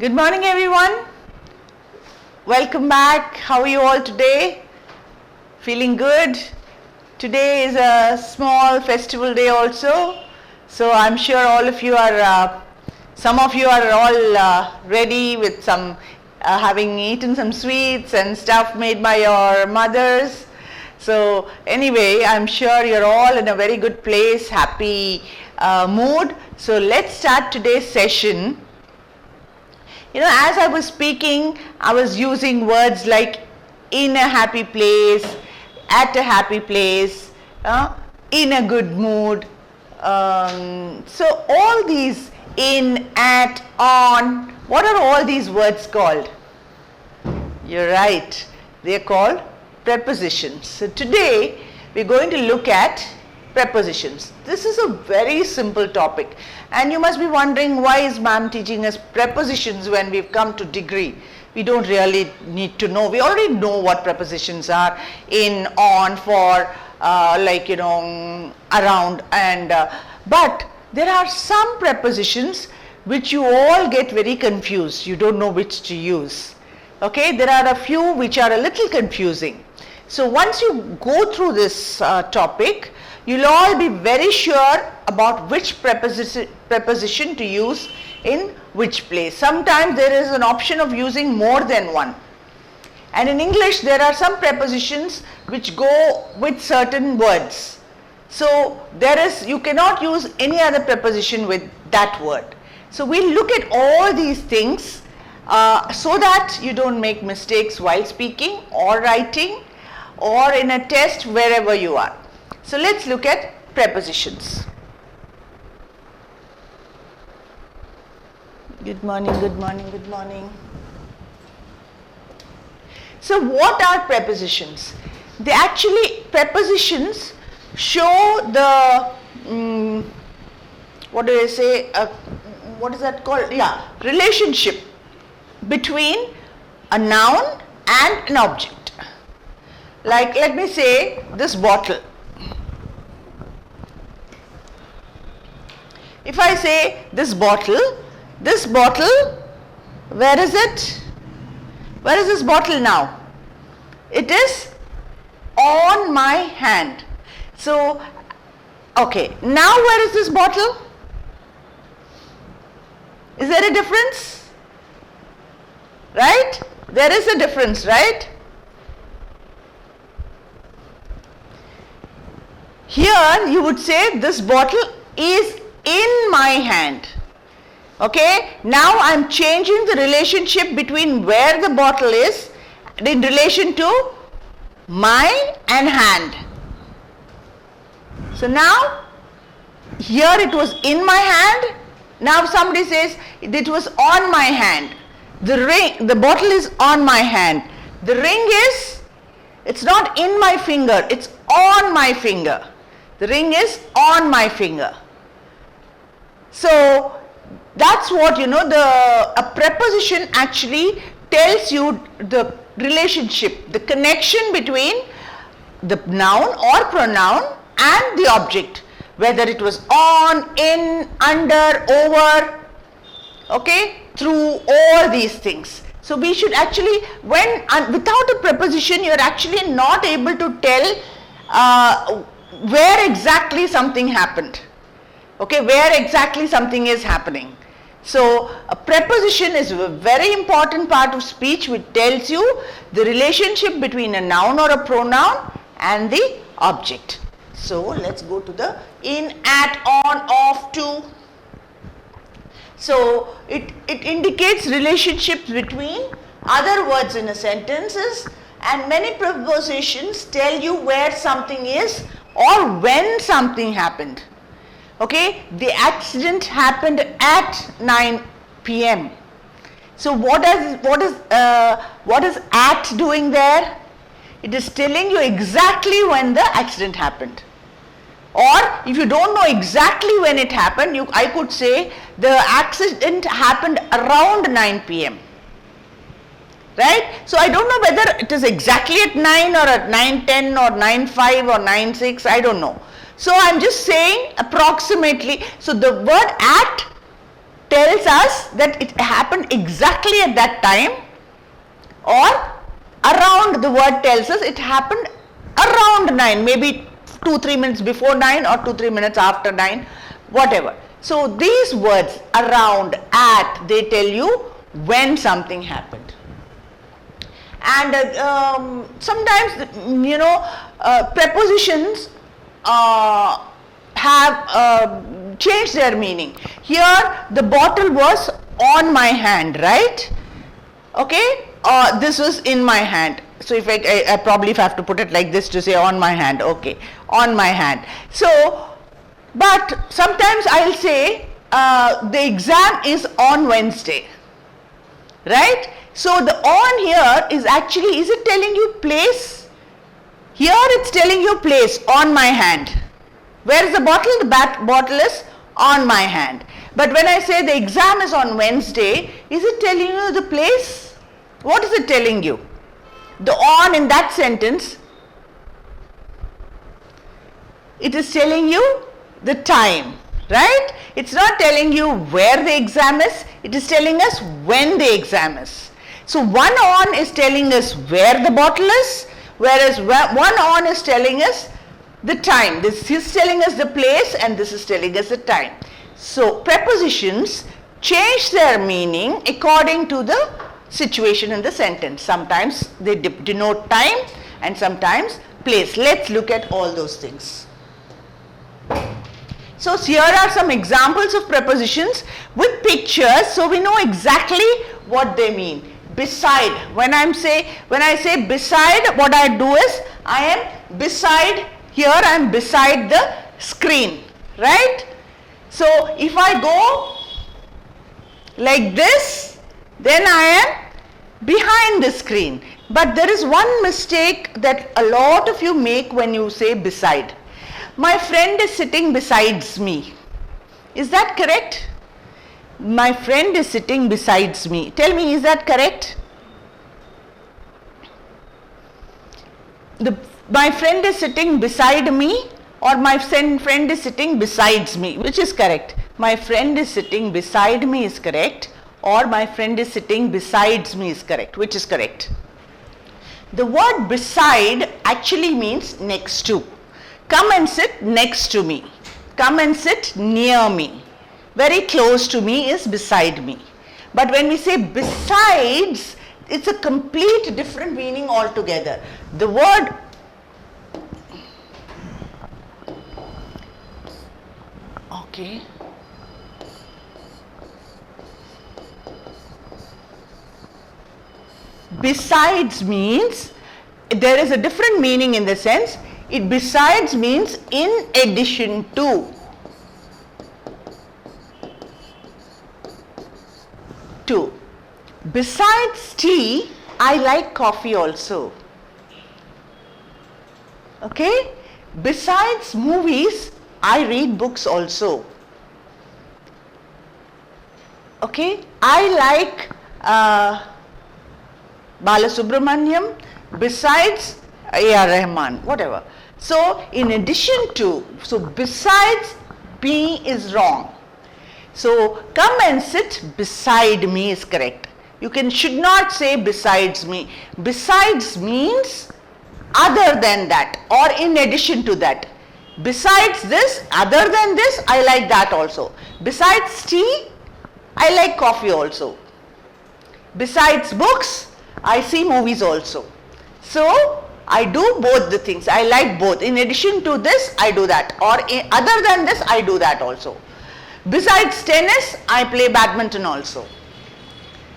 Good morning everyone. Welcome back. How are you all today? Feeling good? Today is a small festival day also. So I'm sure all of you are, some of you are all ready with some, having eaten some sweets and stuff made by your mothers. So anyway, I'm sure you're all in a very good place, happy mood. So let's start today's session. You know, as I was speaking, I was using words like in a happy place, at a happy place, in a good mood. So all these in, at, on, what are all these words called? You're right, they're called prepositions. So today we're going to look at prepositions. This is a very simple topic and you must be wondering, why is ma'am teaching us prepositions when we've come to degree? We don't really need to know. We already know what prepositions are: in, on, for, around, and but there are some prepositions which you all get very confused. You don't know which to use. Okay, there are a few which are a little confusing. So once you go through this topic, you'll all be very sure about which preposition to use in which place. Sometimes there is an option of using more than one. And in English, there are some prepositions which go with certain words. So you cannot use any other preposition with that word. So we'll look at all these things so that you don't make mistakes while speaking or writing or in a test, wherever you are. So let's look at prepositions. Good morning, good morning, good morning. So what are prepositions? Prepositions show the, what is that called? Yeah, relationship between a noun and an object. Like, let me say this bottle. If I say this bottle, where is it? Where is this bottle now? It is on my hand. So, okay, now where is this bottle? Is there a difference? Right? There is a difference, right? Here you would say this bottle is in my hand. Okay, now I am changing the relationship between where the bottle is in relation to my and hand. So now here it was in my hand. Now somebody says it was on my hand. The bottle is on my hand. The ring is, it's not in my finger, it's on my finger. The ring is on my finger. So that's what, a preposition actually tells you the relationship, the connection between the noun or pronoun and the object, whether it was on, in, under, over, okay, through, all these things. So we should actually, without a preposition, you're actually not able to tell where exactly something happened. Okay, where exactly something is happening. So a preposition is a very important part of speech which tells you the relationship between a noun or a pronoun and the object. So let's go to the in, at, on, off, to. So it indicates relationships between other words in a sentences, and many prepositions tell you where something is or when something happened. Okay, the accident happened at 9 p.m. So what is at doing there? It is telling you exactly when the accident happened. Or if you don't know exactly when it happened, I could say the accident happened around 9 p.m. Right? So I don't know whether it is exactly at 9 or at 9:10 or 9:05 or 9:06, I don't know. So I'm just saying approximately. So the word at tells us that it happened exactly at that time, or around, the word tells us it happened around 9, maybe 2-3 minutes before 9 or 2-3 minutes after 9, whatever. So these words, around, at, they tell you when something happened. And sometimes, prepositions have changed their meaning. Here the bottle was on my hand, right? Okay, this was in my hand. So if I probably have to put it like this to say on my hand. Okay, on my hand. So, but sometimes I'll say the exam is on Wednesday, right? So the on here is actually, is it telling you place? Here it's telling you place, on my hand. Where is the bottle? The bottle is on my hand. But when I say the exam is on Wednesday, is it telling you the place? What is it telling you? The on in that sentence, it is telling you the time, right? It's not telling you where the exam is, it is telling us when the exam is. So one on is telling us where the bottle is, whereas one on is telling us the time. This is telling us the place and this is telling us the time. So prepositions change their meaning according to the situation in the sentence. Sometimes they denote time and sometimes place. Let's look at all those things. So here are some examples of prepositions with pictures, so we know exactly what they mean. Beside, when I say beside, what I do is I am beside, here I am beside the screen, right? So if I go like this, then I am behind the screen. But there is one mistake that a lot of you make when you say beside. My friend is sitting besides me. Is that correct? My friend is sitting besides me. Tell me, is that correct? My friend is sitting beside me, or my friend is sitting besides me. Which is correct? My friend is sitting beside me is correct, or my friend is sitting besides me is correct. Which is correct? The word beside actually means next to. Come and sit next to me. Come and sit near me. Very close to me is beside me. But when we say besides, it's a complete different meaning altogether. The word okay. Besides means, there is a different meaning in the sense, it besides means in addition to. Besides tea, I like coffee also. Okay? Besides movies, I read books also. Okay? I like Balasubramaniam, besides A.R. Rahman, whatever. So, in addition to, so besides me is wrong. So, come and sit beside me is correct. You should not say besides me. Besides means other than that or in addition to that. Besides this, other than this, I like that also. Besides tea, I like coffee also. Besides books, I see movies also. So, I do both the things. I like both. In addition to this, I do that. Or other than this, I do that also. Besides tennis, I play badminton also.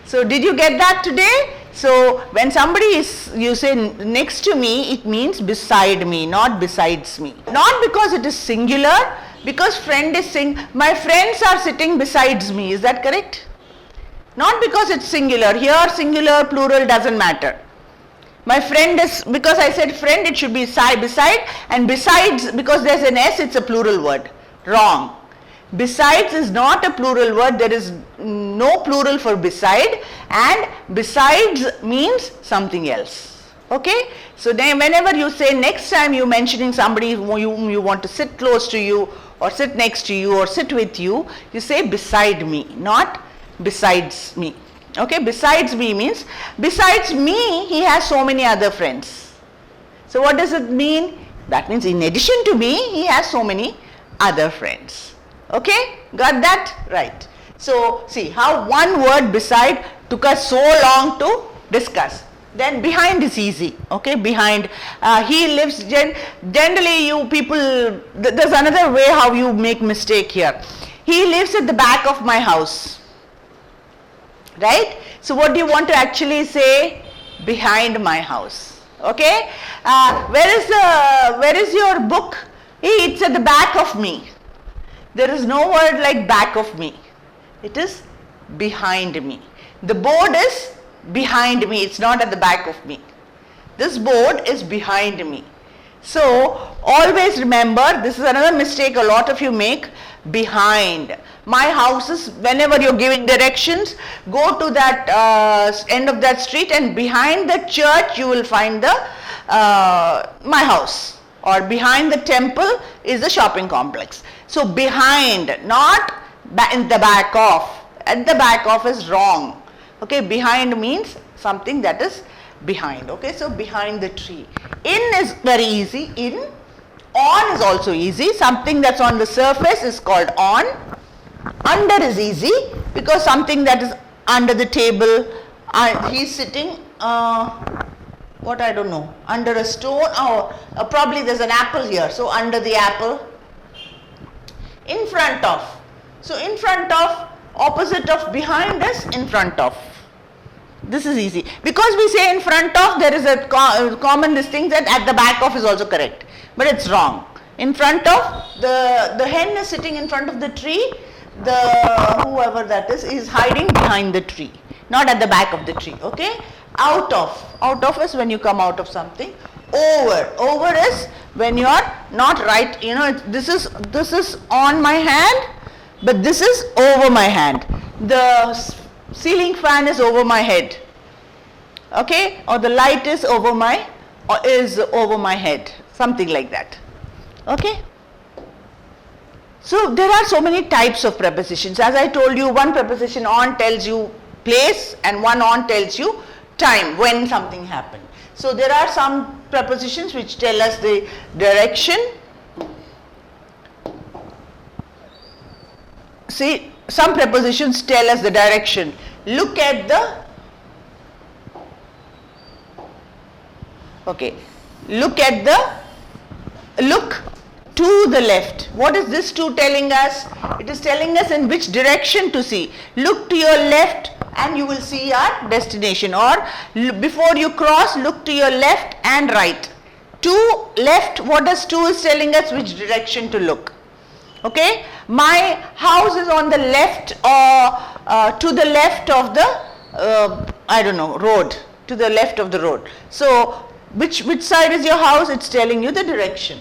So, did you get that today? So, when somebody is, you say next to me, it means beside me, not besides me. Not because it is singular, because friend is my friends are sitting besides me. Is that correct? Not because it's singular. Here singular, plural doesn't matter. My friend is, because I said friend, it should be beside, and besides, because there's an S, it's a plural word. Wrong. Besides is not a plural word. There is no plural for beside, and besides means something else. Okay? So then whenever you say, next time you mentioning somebody whom you want to sit close to you, or sit next to you or sit with you, you say beside me, not besides me. Okay, besides me means besides me he has so many other friends. So what does it mean? That means in addition to me he has so many other friends. Okay, got that? Right. So see how one word beside took us so long to discuss. Then behind is easy. Okay, behind, he lives, generally you people, there's another way how you make mistake here. He lives at the back of my house. Right? So what do you want to actually say? Behind my house. Okay? Where is your book? It's at the back of me. There is no word like back of me. It is behind me. The board is behind me. It's not at the back of me. This board is behind me. So always remember, this is another mistake a lot of you make, behind. My house is, whenever you're giving directions, go to that end of that street and behind the church you will find the my house, or behind the temple is the shopping complex. So behind, not in the back of. At the back of is wrong. Okay, behind means something that is behind. Okay, so behind the tree. In is very easy. In. On is also easy. Something that's on the surface is called on. Under is easy because something that is under the table, he's sitting, what I don't know, under a stone, or probably there's an apple here, so under the apple. In front of. So in front of, opposite of behind is in front of. This is easy. Because we say in front of, there is a common distinction that at the back of is also correct. But it's wrong. In front of, the hen is sitting in front of the tree. Whoever that is hiding behind the tree. Not at the back of the tree. Okay? Out of is when you come out of something. Over is when you are not right. You know, this is on my hand, but this is over my hand. The ceiling fan is over my head. Okay? Or the light is over my head. Something like that. Okay? So there are so many types of prepositions. As I told you, one preposition on tells you place and one on tells you time, when something happened. So there are some prepositions which tell us the direction. See, some prepositions tell us the direction. Look at the, okay, look to the left. What is this to telling us? It is telling us in which direction to see. Look to your left and you will see our destination, or before you cross, look to your left and right. To left, what does to is telling us? Which direction to look. Okay, my house is on the left, or to the left of the I don't know, road, to the left of the road. So which side is your house? It's telling you the direction.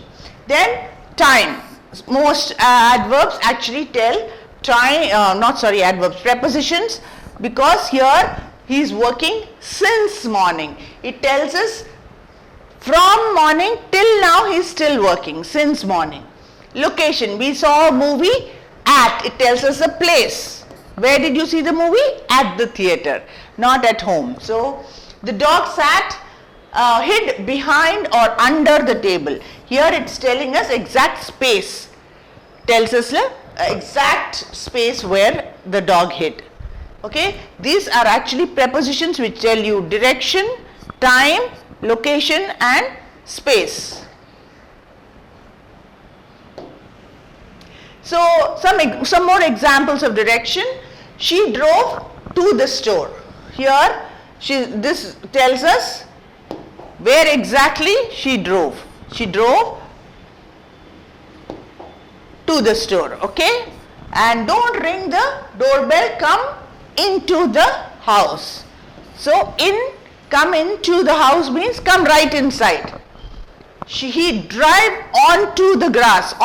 Then time. Most adverbs actually tell time, adverbs, prepositions, because here he is working since morning. It tells us from morning till now he is still working, since morning. Location, we saw a movie at, it tells us a place. Where did you see the movie? At the theater, not at home. So the dog sat hid behind or under the table. Here it's telling us exact space, tells us the exact space where the dog hid. Okay, these are actually prepositions which tell you direction, time, location and space. So some more examples of direction. She drove to the store. Here this tells us where exactly she drove. She drove to the store. Okay, and don't ring the doorbell, come into the house. So come into the house means come right inside. He drive onto the grass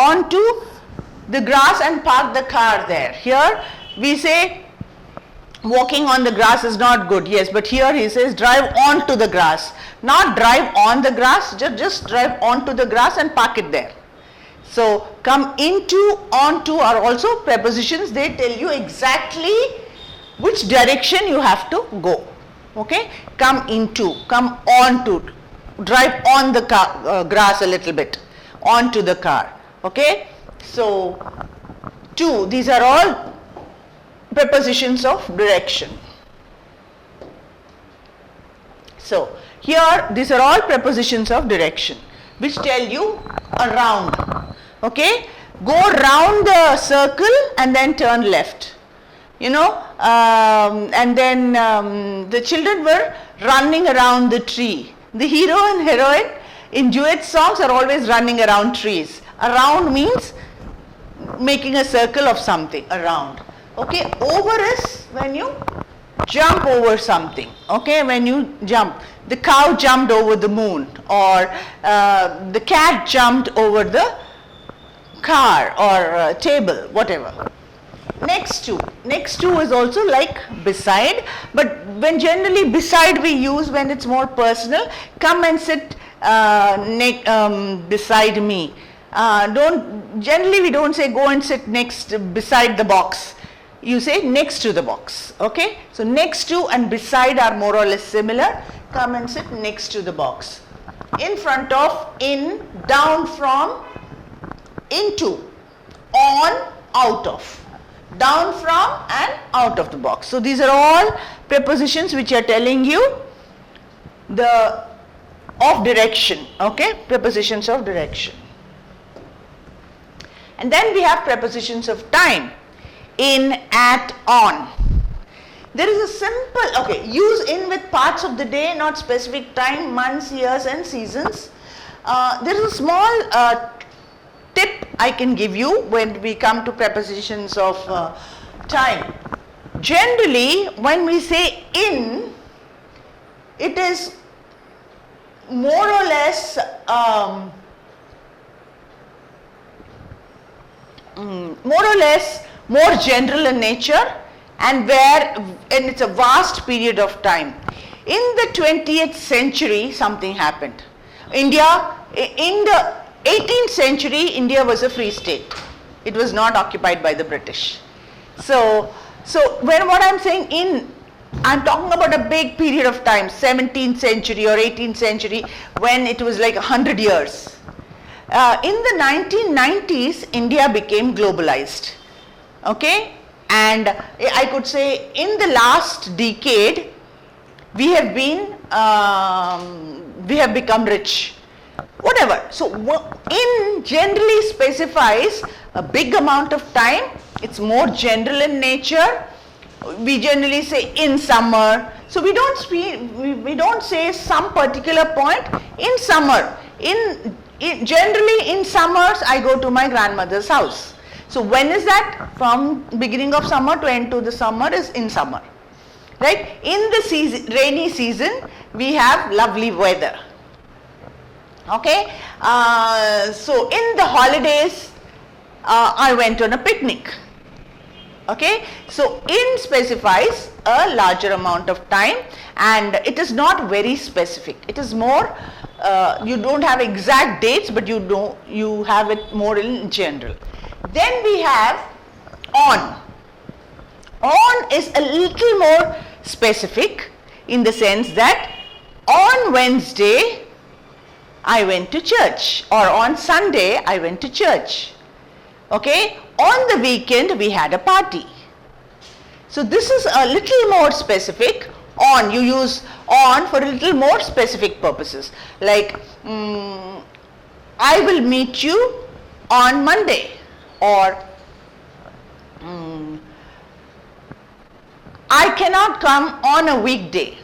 and park the car there. Here we say walking on the grass is not good. Yes, but here he says drive onto the grass. Not drive on the grass, just drive onto the grass and park it there. So come into, onto are also prepositions. They tell you exactly which direction you have to go. Okay, come into, come on to, drive on the car, grass a little bit, onto the car. Okay, so to, these are all prepositions of direction. So here these are all prepositions of direction which tell you around. Okay, go round the circle and then turn left. You know, and then the children were running around the tree. The hero and heroine in duet songs are always running around trees. Around means making a circle of something, around. Okay, over is when you jump over something. Okay, when you jump. The cow jumped over the moon, or the cat jumped over the car or table, whatever. Next to is also like beside, but when generally beside we use when it's more personal. Come and sit beside me. Generally we don't say go and sit beside the box. You say next to the box. Okay, so next to and beside are more or less similar. Come and sit next to the box. In front of, in, down from, into, on, out of. Down from and out of the box. So these are all prepositions which are telling you of direction. Okay, prepositions of direction. And then we have prepositions of time. In, at, on. There is a simple, okay, use in with parts of the day, not specific time, months, years and seasons. There is a small tip I can give you when we come to prepositions of time. Generally, when we say in, it is more or less more general in nature, and it's a vast period of time. In the 20th century, something happened. In the 18th century, India was a free state. It was not occupied by the British. So what I'm saying I'm talking about a big period of time, 17th century or 18th century, when it was like 100 years. In the 1990s, India became globalized. Okay, and I could say in the last decade, we have become rich. Whatever. So in generally specifies a big amount of time. It's more general in nature. We generally say in summer. So we don't say some particular point in summer. Generally in summers I go to my grandmother's house. So when is that? From beginning of summer to end to the summer is in summer. Right? In the rainy season we have lovely weather. Okay, so in the holidays I went on a picnic. Okay, so in specifies a larger amount of time, and it is not very specific. It is more you don't have exact dates, but you have it more in general. Then we have on. On is a little more specific in the sense that on Wednesday I went to church, or on Sunday I went to church. Okay, on the weekend we had a party. So this is a little more specific. On, you use on for a little more specific purposes, like I will meet you on Monday, or I cannot come on a weekday.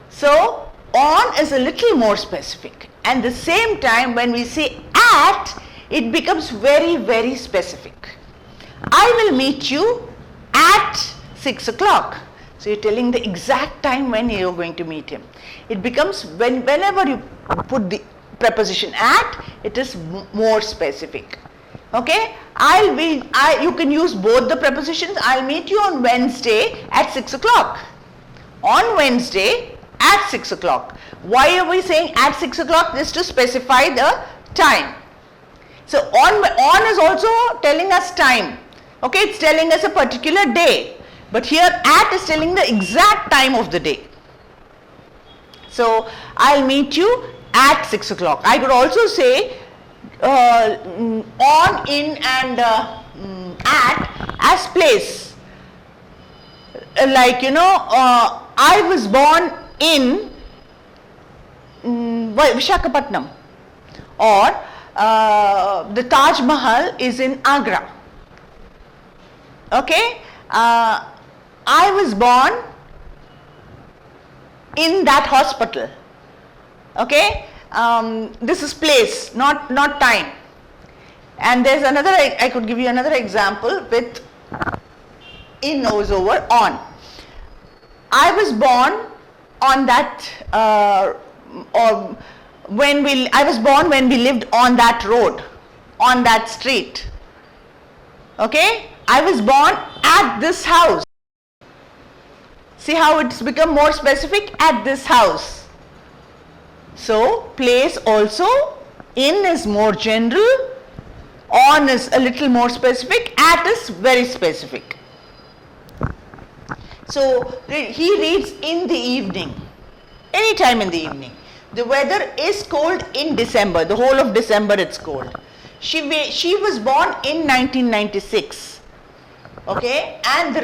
So on is a little more specific, and the same time when we say at, it becomes very, very specific. I will meet you at 6 o'clock. So you're telling the exact time when you're going to meet him. It becomes, whenever you put the preposition at, it is more specific. Okay, you can use both the prepositions. I'll meet you on Wednesday at 6 o'clock. On Wednesday at 6 o'clock. Why are we saying at 6 o'clock? Just to specify the time. So on is also telling us time. Okay, it's telling us a particular day. But here at is telling the exact time of the day. So I'll meet you at 6 o'clock. I could also say on, in and at as place. Like, I was born in Visakhapatnam, or the Taj Mahal is in Agra. Okay, I was born in that hospital. Okay, this is place, not time. And there's another, I could give you another example with in nose over on. I was born on that, or I was born when we lived on that road, on that street. Okay, I was born at this house. See how it's become more specific, at this house. So place also, in is more general, on is a little more specific, at is very specific. So he reads in the evening, anytime in the evening. The weather is cold in December, the whole of December it's cold. She was born in 1996. Okay, and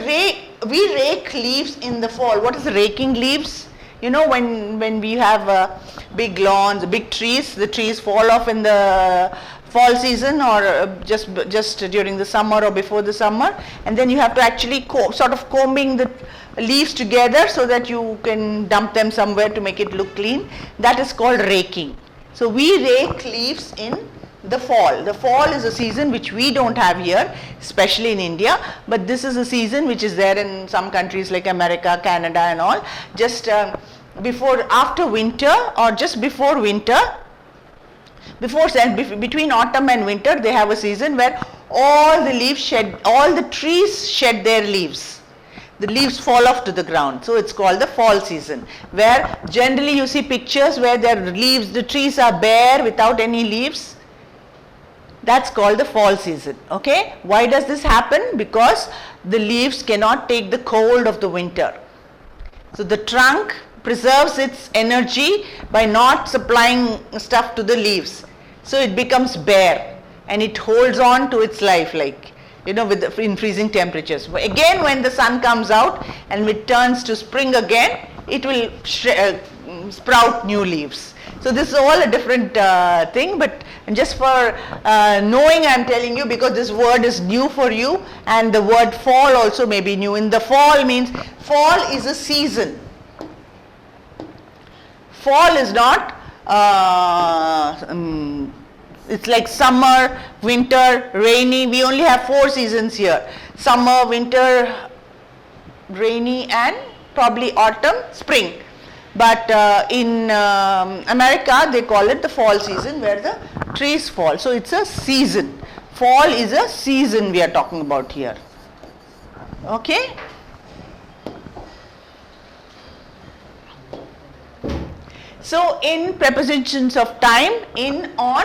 we rake leaves in the fall. What is raking leaves? When we have big lawns, big trees, the trees fall off in the fall season, or just during the summer or before the summer, and then you have to actually sort of combing the leaves together so that you can dump them somewhere to make it look clean. That is called raking. So we rake leaves in the fall. The fall is a season which we don't have here, especially in India, but this is a season which is there in some countries like America, Canada and all. Just after winter, or just before winter, between autumn and winter, they have a season where all the trees shed their leaves. The leaves fall off to the ground. So it's called the fall season, where generally you see pictures where the trees are bare without any leaves. That's called the fall season. Okay, why does this happen? Because the leaves cannot take the cold of the winter. So the trunk preserves its energy by not supplying stuff to the leaves. So it becomes bare and it holds on to its life, like, in freezing temperatures. Again, when the sun comes out and it turns to spring again, it will sprout new leaves. So this is all a different thing, but just for knowing, I am telling you, because this word is new for you, and the word fall also may be new. In the fall means, fall is a season. Fall is not, it's like summer, winter, rainy. We only have 4 seasons here: summer, winter, rainy, and probably autumn, spring. But in America, they call it the fall season, where the trees fall. So it's a season. Fall is a season we are talking about here. Okay? So in prepositions of time, in, on,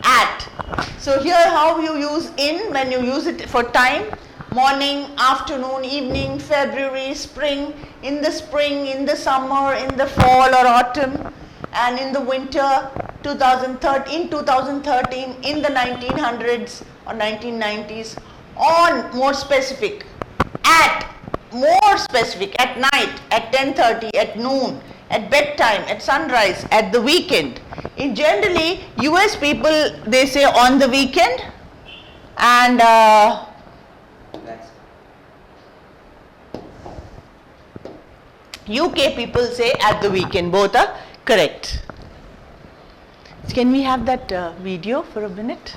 at. So here how you use in when you use it for time: morning, afternoon, evening, February, spring, in the spring, in the summer, in the fall or autumn, and in the winter, 2013, in the 1900s or 1990s, on, more specific, at, more specific, at night, at 10:30, at noon, at bedtime, at sunrise, at the weekend. In generally, US people, they say on the weekend, and UK people say at the weekend. Both are correct. Can we have that video for a minute?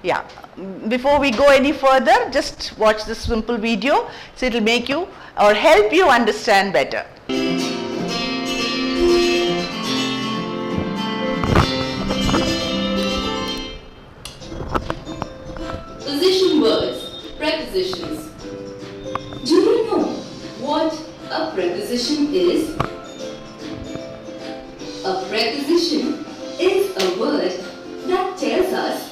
Yeah. Before we go any further, just watch this simple video, so it will make you or help you understand better. Position words, prepositions. Do you know what a preposition is? A preposition is a word that tells us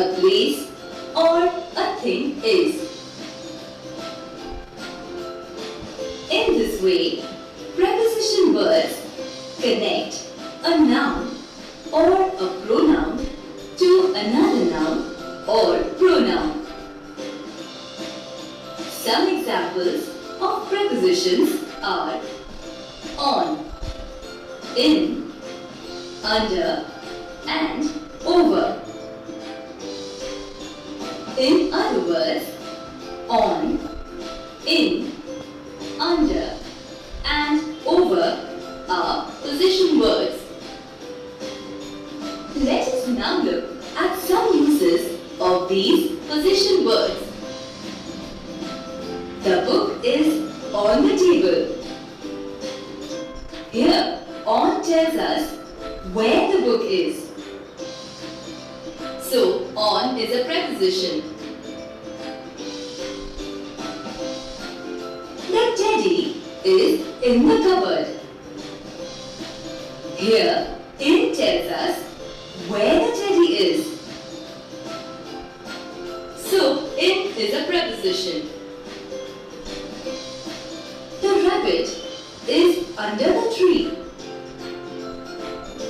a place or a thing is. In this way, preposition words connect a noun or a pronoun to another noun or pronoun. Some examples of prepositions are on, in, under and over. In other words, on, in, under and over are position words. Let us now look at some uses of these position words. The book is on the table. Here, on tells us where the book is. So, on is a preposition. The teddy is in the cupboard. Here, in tells us where the teddy is. So, in is a preposition. The rabbit is under the tree.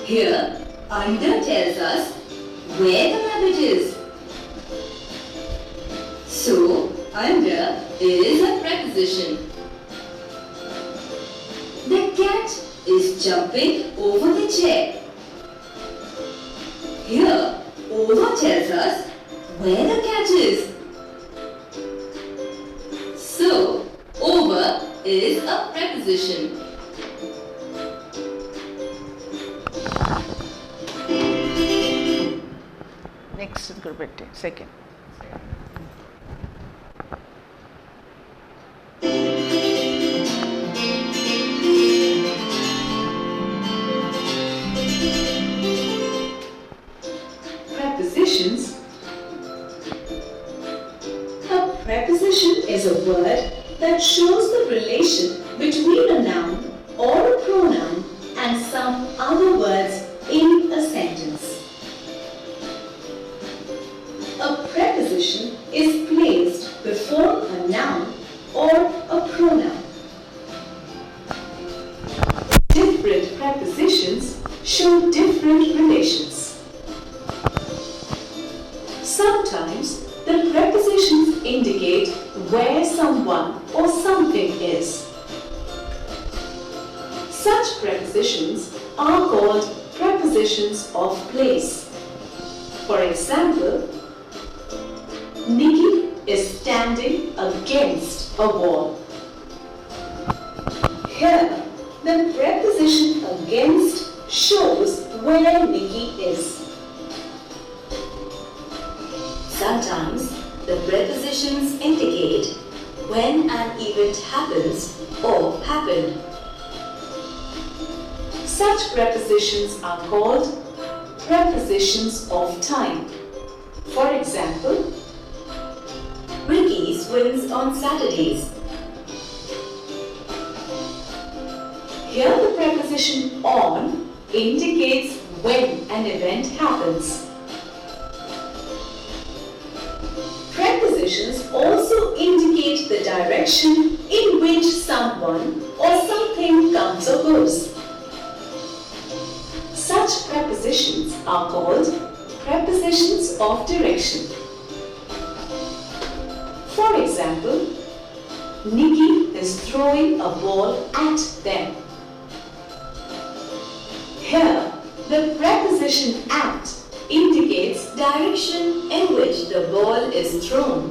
Here, under tells us where the rabbit is. So, under is a preposition. The cat is jumping over the chair. Here, over tells us where the cat is. So, over is a preposition. Next, second. Prepositions. A preposition is a word that shows the relation between a noun or a pronoun and some other words in a sentence. A preposition is placed before a noun or a pronoun. Different prepositions show different relations. Sometimes the prepositions indicate where someone or something is. Such prepositions are called prepositions of place. For example, Nikki is standing against a wall. Here, the preposition against shows where Nikki is. Sometimes the prepositions indicate when an event happens or happened. Such prepositions are called prepositions of time. For example, Ricky swims on Saturdays. here the preposition on indicates when an event happens. Prepositions also indicate the direction in which someone or something comes or goes. Such prepositions are called prepositions of direction. For example, Nikki is throwing a ball at them. Here, the preposition at indicates Direction in which the ball is thrown.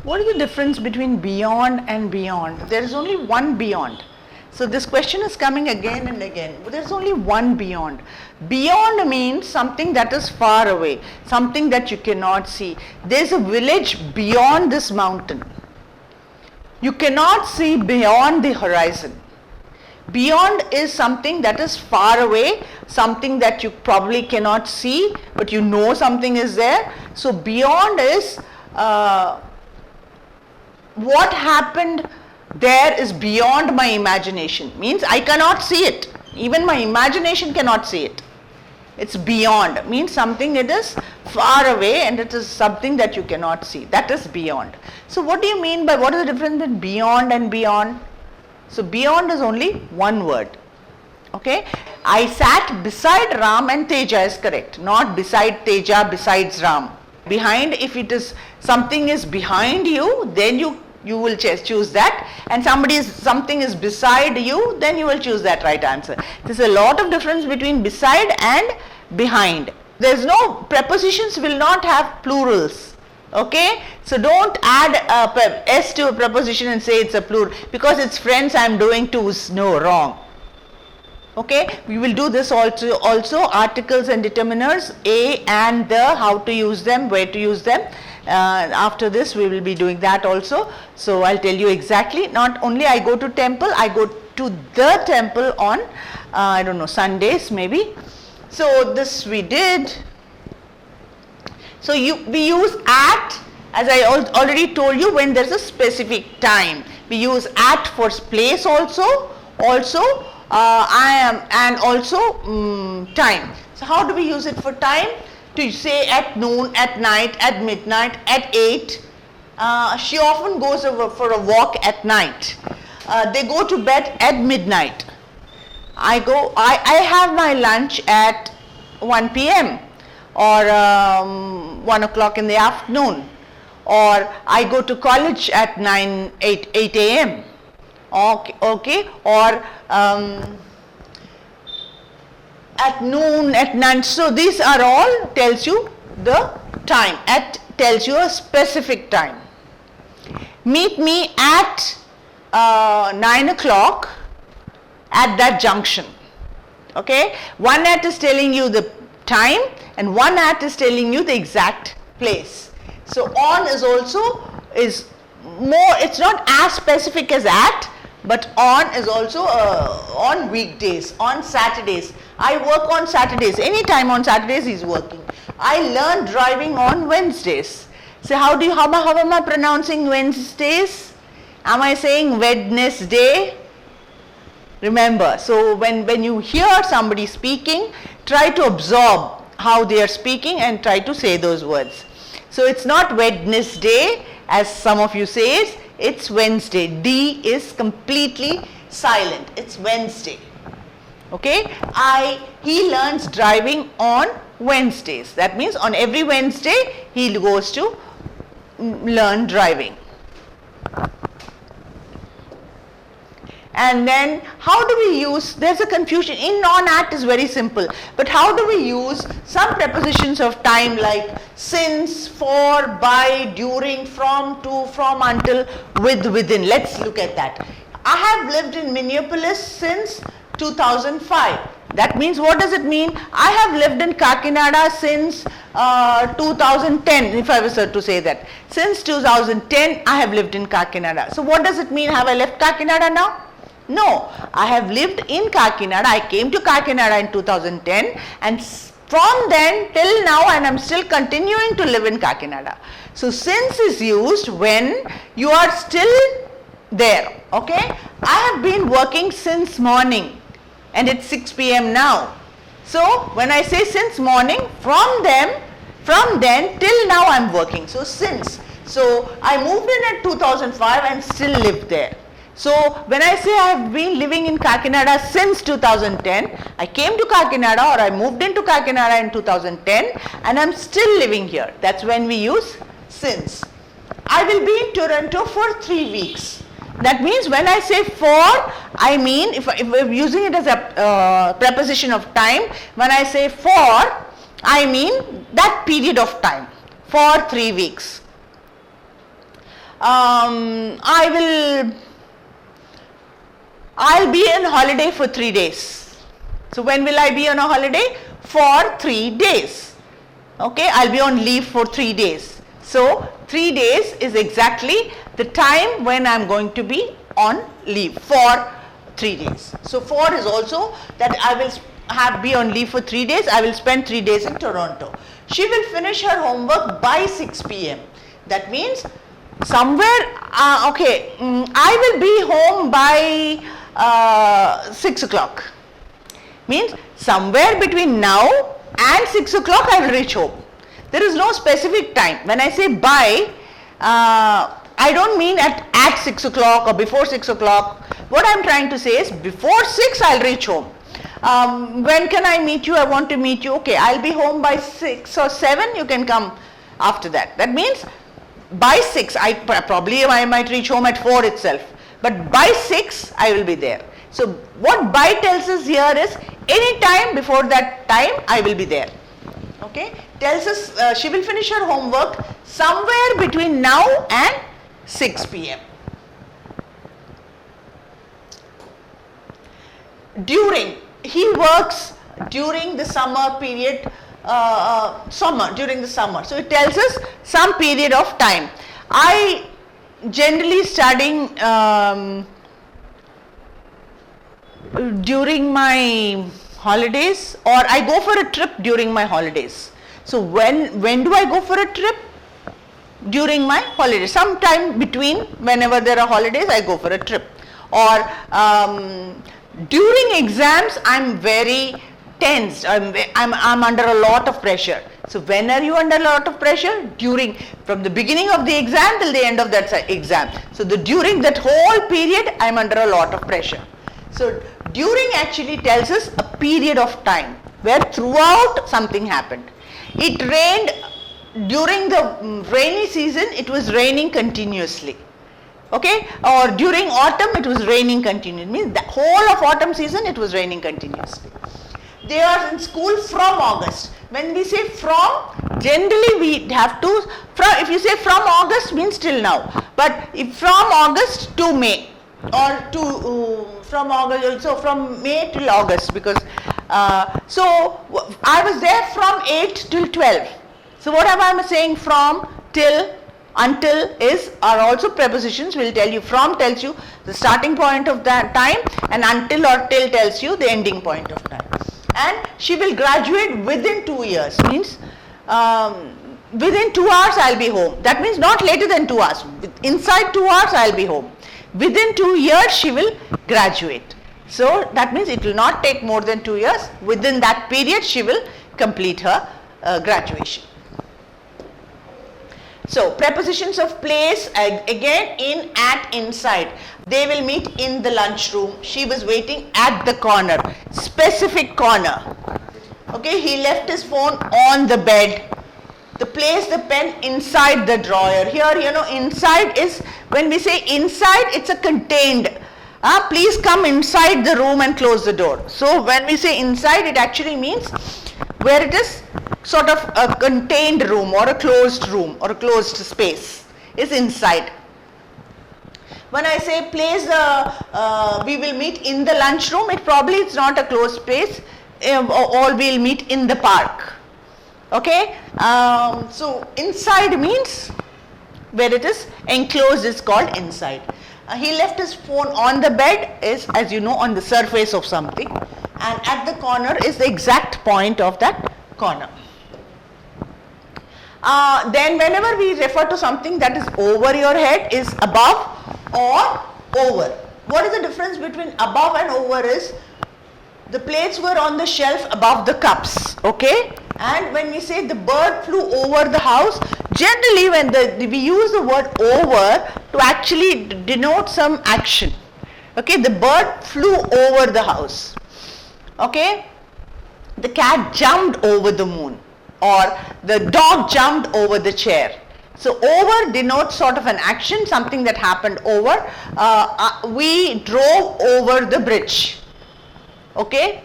What is the difference between beyond and beyond? There is only one beyond. So this question is coming again and again. But there is only one beyond. Beyond means something that is far away, something that you cannot see. There is a village beyond this mountain. You cannot see beyond the horizon. Beyond is something that is far away, something that you probably cannot see, but you know something is there. So beyond is what happened there is beyond my imagination. Means I cannot see it. Even my imagination cannot see it. It's beyond, means something it is far away and it is something that you cannot see. That is beyond. So what do you mean by, what is the difference between beyond and beyond? So beyond is only one word. Okay, I sat beside Ram and Teja is correct, not beside Teja, besides Ram. Behind, if it is something is behind you, then you will choose that, and something is beside you, then you will choose that right answer. There's a lot of difference between beside and behind. There's no, prepositions will not have plurals. Okay, so don't add a s to a preposition and say it's a plural because it's friends I'm doing to. No, wrong. Okay, we will do this also articles and determiners, a and the, how to use them, where to use them. After this we will be doing that also. So I'll tell you exactly, not only I go to temple, I go to the temple on I don't know, Sundays maybe. So this we did. So we use at, as I already told you, when there's a specific time. We use at for place also I am, and also time. So how do we use it for time? To say at noon, at night, at midnight, at 8. She often goes over for a walk at night. They go to bed at midnight. I have my lunch at 1 p.m. or 1 o'clock in the afternoon, or I go to college at 8 a.m. Okay, or at noon, at 9. So these are all tells you the time. At tells you a specific time. Meet me at 9 o'clock at that junction. Okay, one at is telling you the time and one at is telling you the exact place. So on is also more, it's not as specific as at, but on is also on weekdays, on Saturdays. I work on Saturdays. Any time on Saturdays he's working. I learned driving on Wednesdays. So how am I pronouncing Wednesdays? Am I saying Wednesday? Remember, so when you hear somebody speaking, try to absorb how they are speaking and try to say those words. So it's not Wednesday as some of you say, it's Wednesday. D is completely silent. It's Wednesday. Okay, he learns driving on Wednesdays. That means on every Wednesday he goes to learn driving. And then how do we use, there's a confusion, in, on, at is very simple, but how do we use some prepositions of time like since, for, by, during, from, to, from, until, with, within. Let's look at that. I have lived in Minneapolis since 2005. That means, what does it mean? I have lived in Kakinada since 2010, if I was to say that. Since 2010, I have lived in Kakinada. So what does it mean? Have I left Kakinada now? No, I have lived in Kakinada. I came to Kakinada in 2010 and from then till now, and I am still continuing to live in Kakinada. So since is used when you are still there. Okay, I have been working since morning and it's 6 p.m. now. So when I say since morning, from then till now I am working. So since, so I moved in at 2005 and still live there. So when I say I have been living in Kakinada since 2010, I came to Kakinada or I moved into Kakinada in 2010 and I am still living here. That's when we use since. I will be in Toronto for 3 weeks. That means when I say for, I mean, if I'm using it as a preposition of time, when I say for, I mean that period of time, for 3 weeks. I'll be on holiday for 3 days. So when will I be on a holiday? For 3 days. Okay, I'll be on leave for 3 days. So 3 days is exactly the time when I'm going to be on leave for 3 days. So for is also that I will be on leave for 3 days. I will spend 3 days in Toronto. She will finish her homework by 6 p.m. That means somewhere, I will be home by 6 o'clock. Means somewhere between now and 6 o'clock I will reach home. There is no specific time. When I say by, I don't mean at 6 o'clock or before 6 o'clock. What I am trying to say is before 6 I will reach home. When can I meet you? I want to meet you. Okay, I will be home by 6 or 7. You can come after that. That means by 6, I might reach home at 4 itself. But by 6 I will be there. So what by tells us here is any time before that time I will be there. Okay, tells us she will finish her homework somewhere between now and 6 p.m. During, he works during the summer period, during the summer. So it tells us some period of time. I generally studying during my holidays, or I go for a trip during my holidays. So when do I go for a trip? During my holidays. Sometime between whenever there are holidays I go for a trip. Or during exams I'm very tensed. I'm under a lot of pressure. So when are you under a lot of pressure? During, from the beginning of the exam till the end of that exam. So during that whole period I'm under a lot of pressure. So during actually tells us a period of time where throughout something happened. It rained during the rainy season, it was raining continuously. Okay, or during autumn it was raining continuously. Means the whole of autumn season it was raining continuously. They are in school from August. When we say from, generally we have to, if you say from August means till now. But if from August to May, or to from August also from May till August, because so I was there from 8 till 12. So whatever I am saying from, till, until are also prepositions. Will tell you, from tells you the starting point of that time, and until or till tells you the ending point of time. And she will graduate within 2 years, means within 2 hours I will be home. That means not later than 2 hours. Inside 2 hours I will be home. Within 2 years she will graduate. So that means it will not take more than 2 years. Within that period she will complete her graduation. So prepositions of place, again in, at, inside. They will meet in the lunchroom. She was waiting at the corner, specific corner. Okay, he left his phone on the bed. To place the pen inside the drawer. Here, you know, inside is, when we say inside, it's a contained. Please come inside the room and close the door. So when we say inside, it actually means where it is sort of a contained room or a closed room or a closed space is inside. When I say place, we will meet in the lunchroom, it's not a closed space, or we'll meet in the park. Okay, so inside means where it is enclosed is called inside. He left his phone on the bed is, as you know, on the surface of something, and at the corner is the exact point of that corner. Then whenever we refer to something that is over your head is above or over. What is the difference between above and over is the plates were on the shelf above the cups, okay? And when we say the bird flew over the house, generally when we use the word over to actually denote some action. Okay, the bird flew over the house. Okay, the cat jumped over the moon, or the dog jumped over the chair. So over denotes sort of an action, something that happened over. We drove over the bridge. Okay,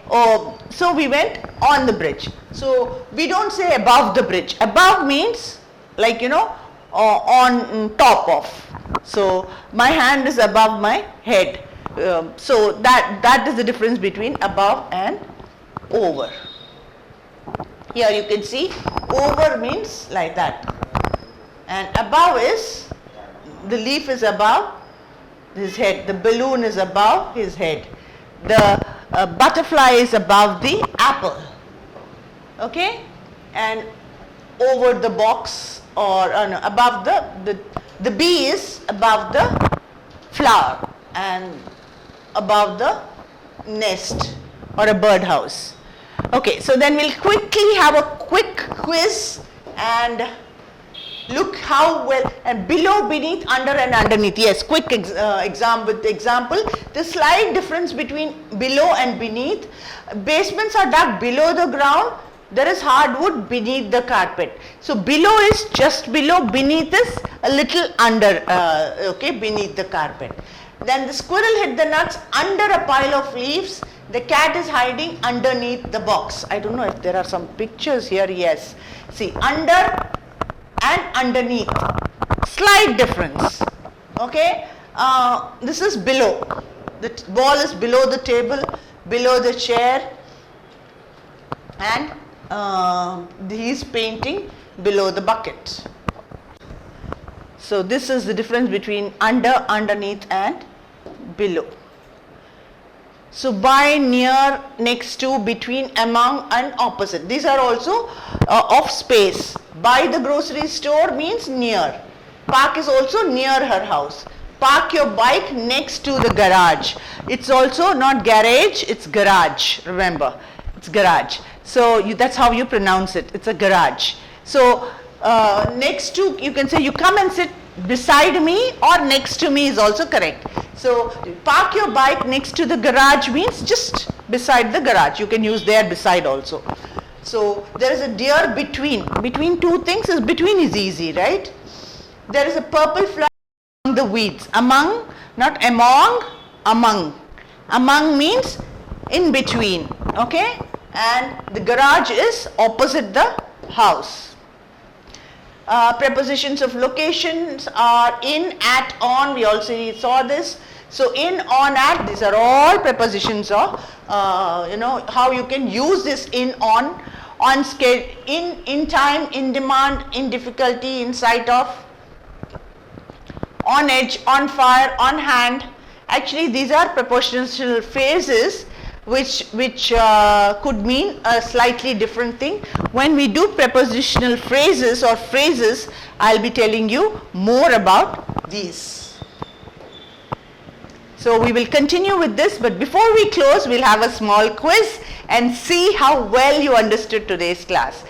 so we went on the bridge. So we don't say above the bridge. Above means like, you know, on top of. So my hand is above my head. So that is the difference between above and over. Here you can see over means like that, and above is, the leaf is above his head, the balloon is above his head, the butterfly is above the apple, okay, and over the box, or no, above the bee is above the flower and above the nest, or a birdhouse. Okay, so then we'll quickly have a quick quiz and look how well, and below, beneath, under and underneath. Yes, quick example. The slight difference between below and beneath. Basements are dug below the ground. There is hardwood beneath the carpet. So below is just below, beneath is a little under, okay, beneath the carpet. Then the squirrel hid the nuts under a pile of leaves. The cat is hiding underneath the box. I don't know if there are some pictures here. Yes. See, under and underneath. Slight difference. Okay. This is below. The ball is below the table, below the chair, and he is painting below the bucket. So this is the difference between under, underneath and below. So by, near, next to, between, among and opposite. These are also of space. By the grocery store means near. Park is also near her house. Park your bike next to the garage. It's also not garage, it's garage. Remember, it's garage. So that's how you pronounce it. It's a garage. So next to, you can say you come and sit beside me, or next to me is also correct. So park your bike next to the garage means just beside the garage. You can use there beside also. So there is a deer between. Between two things is, between is easy, right? There is a purple fly among the weeds. Among, not among, among. Among means in between, okay? And the garage is opposite the house. Prepositions of locations are in, at, on. We also saw this. So in, on, at, these are all prepositions of, how you can use this in, on scale, in time, in demand, in difficulty, in sight of, on edge, on fire, on hand. Actually, these are prepositional phrases which could mean a slightly different thing. When we do prepositional phrases or phrases, I'll be telling you more about these. So we will continue with this, but before we close, we'll have a small quiz and see how well you understood today's class.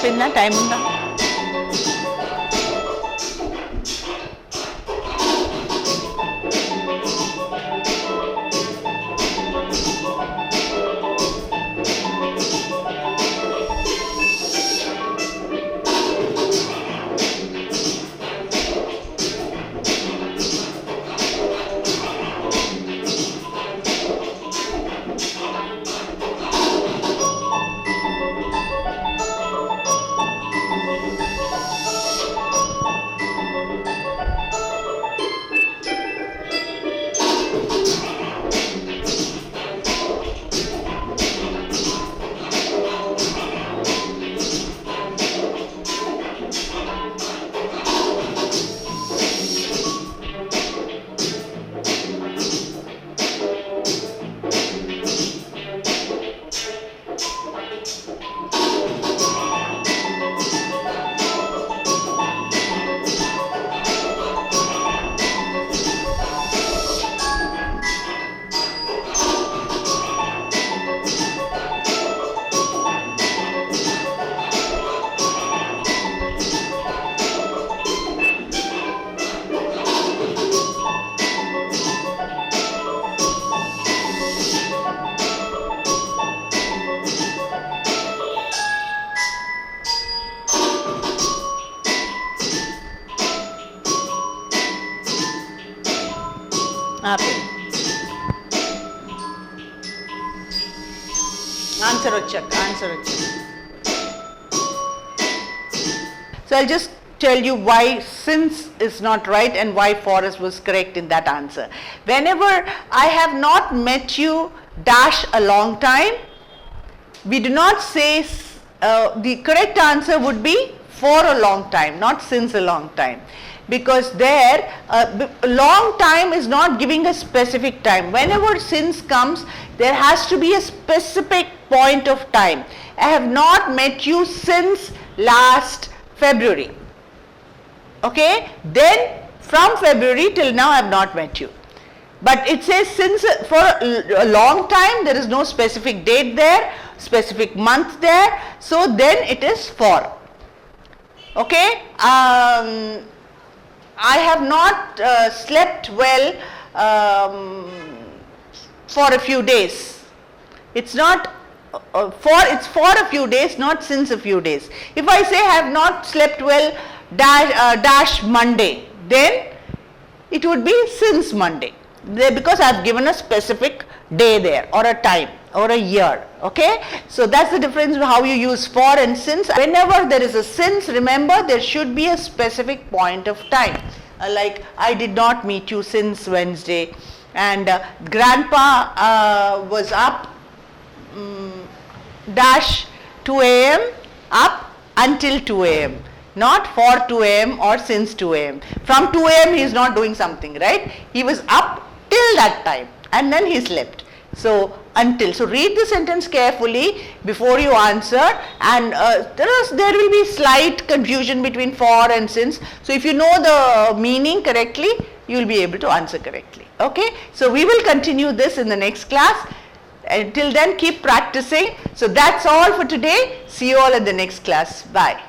అయిపోయిందా time ఉందా answer వచ్చాక So I'll just tell you why since is not right and why Forrest was correct in that answer. Whenever I have not met you dash a long time, we do not say the correct answer would be for a long time, not since a long time. Because there a long time is not giving a specific time. Whenever since comes, there has to be a specific point of time. I have not met you since last February. Okay, then from February till now I have not met you. But it says since for a long time, there is no specific date there, specific month there, so then it is for. Okay, I have not slept well for a few days. It's not it's for a few days, not since a few days. If I say I have not slept well dash Monday, then it would be since Monday, because I have given a specific day there or a time or a year. Okay, so that's the difference how you use for and since. Whenever there is a since, remember there should be a specific point of time. Like I did not meet you since Wednesday, and grandpa was up dash 2 a.m. up until 2 a.m. not for 2 a.m. or since 2 a.m. From 2 a.m. he is not doing something, right? He was up till that time and then he slept. So until. So read the sentence carefully before you answer, and there will be slight confusion between for and since. So if you know the meaning correctly, you will be able to answer correctly. Okay, so we will continue this in the next class. Until then, keep practicing. So that's all for today. See you all in the next class. Bye.